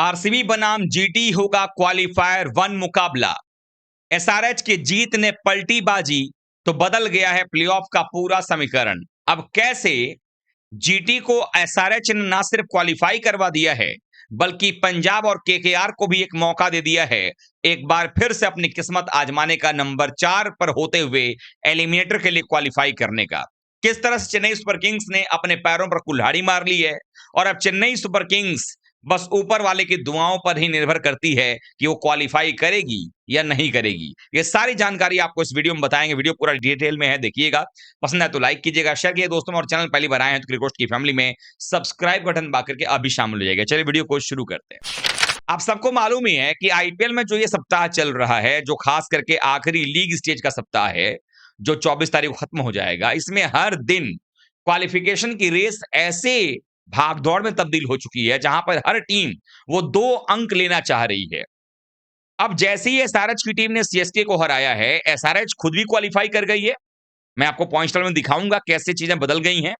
RCB बनाम GT होगा qualifier one मुकाबला। एसआरएच की जीत ने पलटी बाजी तो बदल गया है प्लेऑफ का पूरा समीकरण। अब कैसे जीटी को एसआरएच ने ना सिर्फ क्वालिफाई करवा दिया है बल्कि पंजाब और केकेआर को भी एक मौका दे दिया है एक बार फिर से अपनी किस्मत आजमाने का, नंबर 4 पर होते हुए एलिमिनेटर के लिए क्वालिफाई करने का। किस तरह से चेन्नई सुपर किंग्स ने अपने पैरों पर कुल्हाड़ी मार ली है और अब चेन्नई सुपर किंग्स बस ऊपर वाले की दुआओं पर ही निर्भर करती है कि वो क्वालिफाई करेगी या नहीं करेगी। ये सारी जानकारी आपको इस वीडियो में बताएंगे। वीडियो पूरा डिटेल में है, देखिएगा। पसंद है तो लाइक कीजिएगा, शेयर कीजिए दोस्तों में, और चैनल पहली बार आए हैं तो क्रिकेट की फैमिली में सब्सक्राइब बटन दबा करके अभी शामिल हो जाएगा। चलिए वीडियो को शुरू करते हैं। आप सबको मालूम ही है कि आईपीएल में जो ये सप्ताह चल रहा है, जो खास करके आखिरी लीग स्टेज का सप्ताह है, जो 24 तारीख को खत्म हो जाएगा, इसमें हर दिन क्वालिफिकेशन की रेस ऐसे भागदौड़ में तब्दील हो चुकी है जहां पर हर टीम वो 2 अंक लेना चाह रही है। अब जैसे ही एसआरएच की टीम ने सीएसके को हराया है, एसआरएच खुद भी क्वालिफाई कर गई है। मैं आपको पॉइंट्स टेबल में दिखाऊंगा कैसे चीजें बदल गई हैं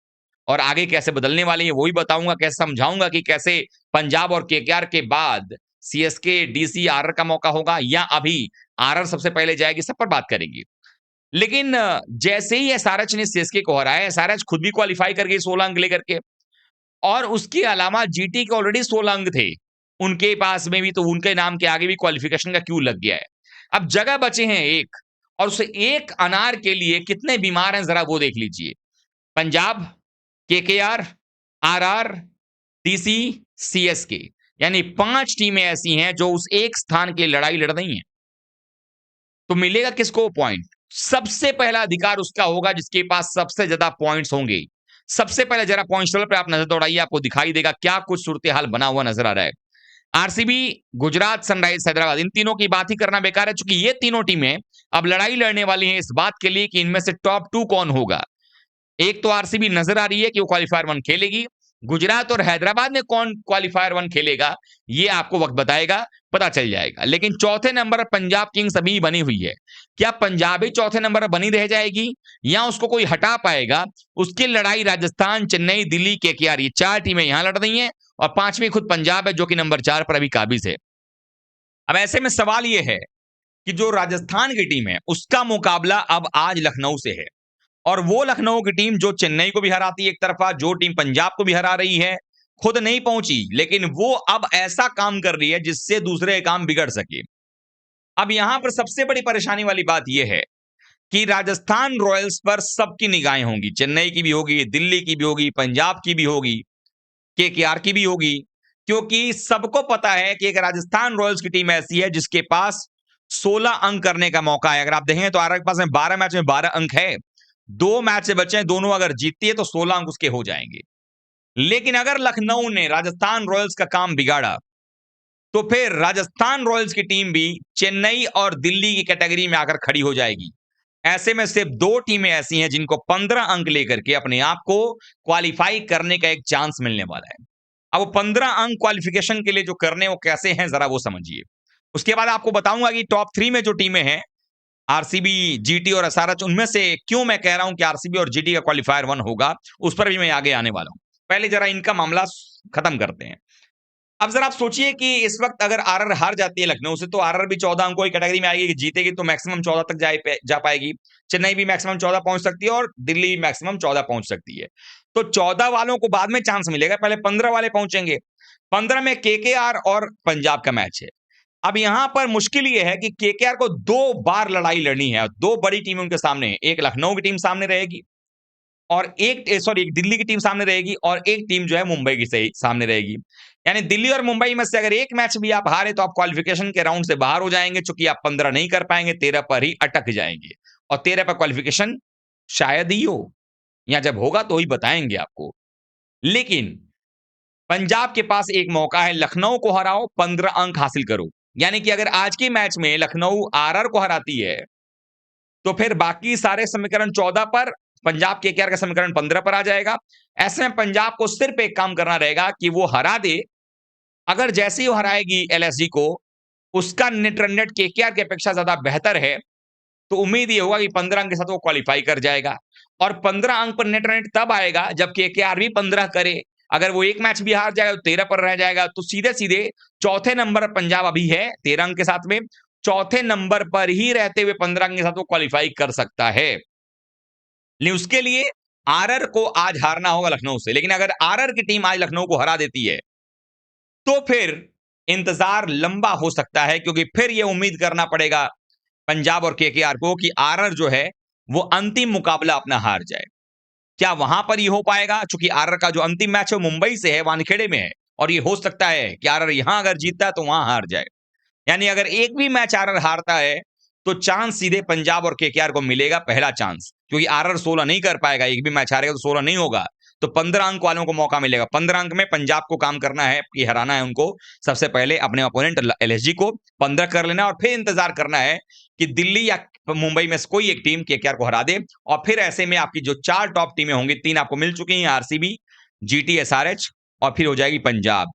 और आगे कैसे बदलने वाली है, वो भी बताऊंगा। कैसे समझाऊंगा कि कैसे पंजाब और केकेआर के बाद सीएसके, डीसी, आरआर का मौका होगा या अभी आरआर सबसे पहले जाएगी, सब पर बात करेंगे। लेकिन जैसे ही एसआरएच ने सीएसके को हराया, एसआरएच खुद भी क्वालिफाई कर गई 16 अंक लेकर के, और उसके अलावा जीटी के ऑलरेडी 16 अंक थे उनके पास में भी, तो उनके नाम के आगे भी क्वालिफिकेशन का क्यू लग गया है। अब जगह बचे हैं एक, और उस एक अनार के लिए कितने बीमार हैं जरा वो देख लीजिए। Punjab, KKR, RR, DC, CSK, यानी 5 टीमें ऐसी हैं जो उस एक स्थान की लड़ाई लड़ रही हैं। तो मिलेगा किसको पॉइंट? सबसे पहला अधिकार उसका होगा जिसके पास सबसे ज्यादा पॉइंट्स होंगे। सबसे पहले जरा पॉइंट्स टेबल पे आप नजर दौड़ाइए, आपको दिखाई देगा क्या कुछ सूरत हाल बना हुआ नजर आ रहा है। आरसीबी, गुजरात, सनराइजर्स हैदराबाद, इन तीनों की बात ही करना बेकार है, क्योंकि ये तीनों टीमें अब लड़ाई लड़ने वाली हैं इस बात के लिए कि इनमें से टॉप 2 कौन होगा। एक तो आरसीबी नजर आ रही है कि वो क्वालिफायर 1 खेलेगी। गुजरात और हैदराबाद में कौन क्वालिफायर 1 खेलेगा ये आपको वक्त बताएगा, पता चल जाएगा। लेकिन चौथे नंबर पर पंजाब किंग्स अभी बनी हुई है। क्या पंजाब ही चौथे नंबर पर बनी रह जाएगी या उसको कोई हटा पाएगा? उसकी लड़ाई राजस्थान, चेन्नई, दिल्ली, केकेआर, ये 4 टीमें यहां लड़ रही हैं और 5वीं खुद पंजाब है जो कि नंबर 4 पर अभी काबिज है। अब ऐसे में सवाल यह है कि जो राजस्थान की टीम है उसका मुकाबला अब आज लखनऊ से है, और वो लखनऊ की टीम जो चेन्नई को भी हराती है एक तरफा, जो टीम पंजाब को भी हरा रही है, खुद नहीं पहुंची लेकिन वो अब ऐसा काम कर रही है जिससे दूसरे काम बिगड़ सके। अब यहां पर सबसे बड़ी परेशानी वाली बात यह है कि राजस्थान रॉयल्स पर सबकी निगाहें होंगी। चेन्नई की भी होगी, दिल्ली की भी होगी, पंजाब की भी होगी, केकेआर की भी होगी, क्योंकि सबको पता है कि एक राजस्थान रॉयल्स की टीम ऐसी है जिसके पास 16 अंक करने का मौका है। अगर आप देखें तो आरआर के पास में 12 मैच में 12 अंक है, 2 मैच से बचे हैं, दोनों अगर जीतती है तो 16 अंक उसके हो जाएंगे। लेकिन अगर लखनऊ ने राजस्थान रॉयल्स का काम बिगाड़ा तो फिर राजस्थान रॉयल्स की टीम भी चेन्नई और दिल्ली की कैटेगरी में आकर खड़ी हो जाएगी। ऐसे में सिर्फ 2 टीमें ऐसी हैं जिनको 15 अंक लेकर के अपने आप को क्वालिफाई करने का एक चांस मिलने वाला है। अब वो 15 अंक क्वालिफिकेशन के लिए जो करने वो कैसे हैं जरा वो समझिए। उसके बाद आपको बताऊंगा कि टॉप 3 में जो टीमें हैं, आरसीबी, जीटी और एसआरएच, उनमें से क्यों मैं कह रहा हूं कि आरसीबी और जीटी का क्वालिफायर 1 होगा, उस पर भी मैं आगे आने वाला हूं। पहले जरा इनका मामला खत्म करते हैं। अब जरा आप सोचिए कि इस वक्त अगर आरआर हार जाती है लखनऊ से तो आरआर भी 14 अंकों की कैटेगरी में आएगी कि जीतेगी तो मैक्सिमम 14 तक जा पाएगी। चेन्नई भी मैक्सिमम 14 पहुंच सकती है और दिल्ली भी मैक्सिमम 14 पहुंच सकती है। तो 14 वालों को बाद में चांस मिलेगा, पहले 15 वाले पहुंचेंगे। 15 में केकेआर और पंजाब का मैच है। अब यहां पर मुश्किल यह है कि केकेआर को 2 बार लड़ाई लड़नी है, 2 बड़ी टीमें उनके सामने है। एक लखनऊ की टीम सामने रहेगी और एक दिल्ली की टीम सामने रहेगी और एक टीम जो है मुंबई की सामने रहेगी। यानी दिल्ली और मुंबई में से अगर एक मैच भी आप हारे तो आप क्वालिफिकेशन के राउंड से बाहर हो जाएंगे, चूंकि आप 15 नहीं कर पाएंगे, 13 पर ही अटक जाएंगे और 13 पर क्वालिफिकेशन शायद ही हो, या जब होगा तो ही बताएंगे आपको। लेकिन पंजाब के पास एक मौका है, लखनऊ को हराओ, 15 अंक हासिल करो। यानी कि अगर आज के मैच में लखनऊ आरआर को हराती है तो फिर बाकी सारे समीकरण 14 पर, पंजाब केकेआर का समीकरण 15 पर आ जाएगा। ऐसे में पंजाब को सिर्फ एक काम करना रहेगा कि वो हरा दे। अगर जैसे ही वो हराएगी एलएसजी को, उसका नेट रन रेट केकेआर की अपेक्षा ज्यादा बेहतर है, तो उम्मीद ये होगा कि 15 अंक के साथ वो क्वालिफाई कर जाएगा। और 15 अंक पर नेट रन रेट तब आएगा जब केकेआर भी 15 करे अगर वो एक मैच भी हार जाएगा तो 13 पर रह जाएगा, तो सीधे सीधे चौथे नंबर पर पंजाब अभी है 13 अंक के साथ में, चौथे नंबर पर ही रहते हुए 15 अंक के साथ वो क्वालिफाई कर सकता है। लेकिन उसके लिए आरआर को आज हारना होगा लखनऊ से। लेकिन अगर आरआर की टीम आज लखनऊ को हरा देती है तो फिर इंतजार लंबा हो सकता है, क्योंकि फिर यह उम्मीद करना पड़ेगा पंजाब और केकेआर को कि आरआर जो है वो अंतिम मुकाबला अपना हार जाए। क्या वहां पर ये हो पाएगा? चूंकि आरआर का जो अंतिम मैच है वो मुंबई से है, वानखेड़े में है, और ये हो सकता है कि आरआर यहां अगर जीतता है तो वहां हार जाए। यानी अगर एक भी मैच आरआर हारता है तो चांस सीधे पंजाब और केकेआर को मिलेगा, पहला चांस, क्योंकि आरआर 16 नहीं कर पाएगा, एक भी मैच हारेगा तो 16 नहीं होगा, तो 15 अंक वालों को मौका मिलेगा। 15 अंक में पंजाब को काम करना है कि हराना है उनको, सबसे पहले अपने अपोनेंट एलएसजी को 15 कर लेना, और फिर इंतजार करना है कि दिल्ली या मुंबई में से कोई एक टीम केकेआर को हरा दे। और फिर ऐसे में आपकी जो 4 टॉप टीमें होंगी, 3 आपको मिल चुकी हैं, आरसीबी, जीटी, एसआरएच, और फिर हो जाएगी पंजाब।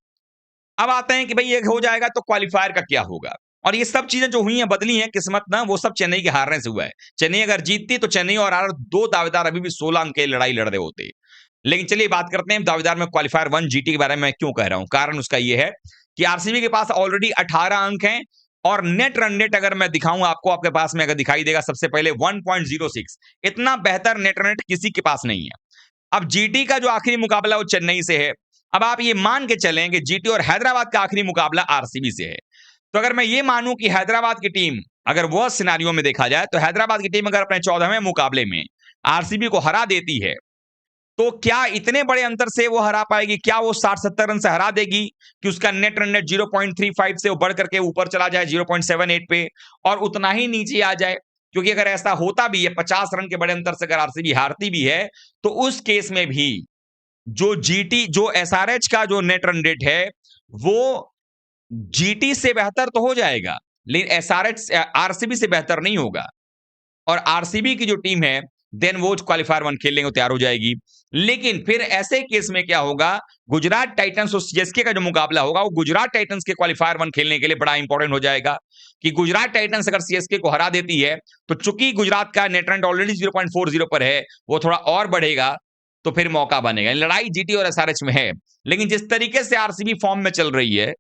अब आते हैं कि भाई ये हो जाएगा तो क्वालिफायर का क्या होगा। और ये सब चीजें जो हुई हैं, बदली हैं किस्मत ना, वो सब चेन्नई के हारने से हुआ है। चेन्नई अगर जीतती तो चेन्नई और आरआर दो दावेदार अभी भी 16 अंक की लड़ाई लड़ रहे होते। लेकिन चलिए बात करते हैं दावेदार में क्वालिफायर 1 जीटी के बारे में। मैं क्यों कह रहा हूं, कारण उसका यह है कि आरसीबी के पास ऑलरेडी 18 अंक हैं, और नेट रन रेट अगर मैं दिखाऊं आपको, आपके पास में अगर दिखाई देगा सबसे पहले 1.06, इतना बेहतर नेट रन रेट किसी के पास नहीं है। अब जीटी का जो आखिरी मुकाबला वो चेन्नई से है। अब आप ये मान के चलें कि जीटी और हैदराबाद का आखिरी मुकाबला आरसीबी से है। तो अगर मैं ये मानूं कि हैदराबाद की टीम, अगर वो सिनारियो में देखा जाए तो हैदराबाद की टीम अगर अपने 14वें मुकाबले में आरसीबी को हरा देती है, तो क्या इतने बड़े अंतर से वो हरा पाएगी? क्या वो 60-70 रन से हरा देगी कि उसका नेट रन रेट 0.35 से वो बढ़ करके ऊपर चला जाए 0.78 पे, और उतना ही नीचे आ जाए? क्योंकि अगर ऐसा होता भी है, 50 रन के बड़े अंतर से अगर आरसीबी हारती भी है, तो उस केस में भी जो एसआरएच का जो नेट रन रेट है वो जीटी से बेहतर तो हो जाएगा, लेकिन एसआरएच आरसीबी से बेहतर नहीं होगा। और आरसीबी की जो टीम है देन वो क्वालिफायर 1 खेलने को तैयार हो जाएगी। लेकिन फिर ऐसे केस में क्या होगा, गुजरात टाइटंस और सीएसके का जो मुकाबला होगा वो गुजरात टाइटंस के क्वालिफायर 1 खेलने के लिए बड़ा इंपॉर्टेंट हो जाएगा, कि गुजरात टाइटंस अगर सीएसके को हरा देती है तो चूंकि गुजरात का नेट रन ऑलरेडी 0.40 पर है, वो थोड़ा और बढ़ेगा, तो फिर मौका बनेगा। लड़ाई जीटी और एसआरएच में है। लेकिन जिस तरीके से आरसीबी फॉर्म में चल रही है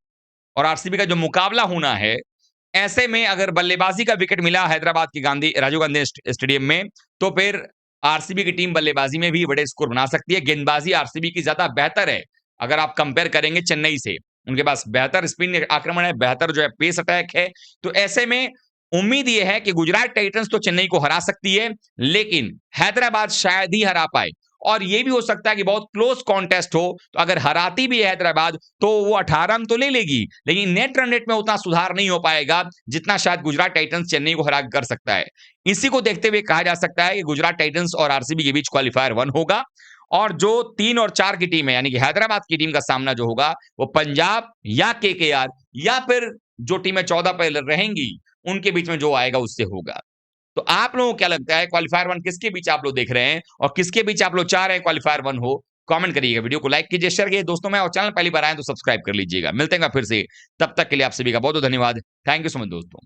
और आरसीबी का जो मुकाबला होना है, ऐसे में अगर बल्लेबाजी का विकेट मिला हैदराबाद की राजीव गांधी स्टेडियम में, तो फिर आरसीबी की टीम बल्लेबाजी में भी बड़े स्कोर बना सकती है। गेंदबाजी आरसीबी की ज्यादा बेहतर है अगर आप कंपेयर करेंगे चेन्नई से। उनके पास बेहतर स्पिन आक्रमण है, बेहतर जो है पेस अटैक है। तो ऐसे में उम्मीद यह है कि गुजरात टाइटंस तो चेन्नई को हरा सकती है, लेकिन हैदराबाद शायद ही हरा पाए। और यह भी हो सकता है कि बहुत क्लोज कॉन्टेस्ट हो, तो अगर हराती भी है हैदराबाद तो वो 18 अंक तो ले लेगी, लेकिन नेट रन रेट में उतना सुधार नहीं हो पाएगा जितना शायद गुजरात टाइटंस चेन्नई को हरा कर सकता है। इसी को देखते हुए कहा जा सकता है कि गुजरात टाइटंस और आरसीबी के बीच क्वालिफायर 1 होगा, और जो 3 और 4 की टीम है, यानी कि हैदराबाद की टीम का सामना जो होगा वो पंजाब या केकेआर, या फिर जो टीमें 14 पर रहेंगी उनके बीच में जो आएगा उससे होगा। तो आप लोगों को क्या लगता है, क्वालिफायर 1 किसके बीच आप लोग देख रहे हैं, और किसके बीच आप लोग चाह रहे हैं क्वालिफायर 1 हो? कमेंट करिएगा, वीडियो को लाइक कीजिए, शेयर कीजिए दोस्तों में, और चैनल पहली बार आए तो सब्सक्राइब कर लीजिएगा। मिलते हैं फिर से, तब तक के लिए आप सभी का बहुत बहुत धन्यवाद। थैंक यू सो मच दोस्तों।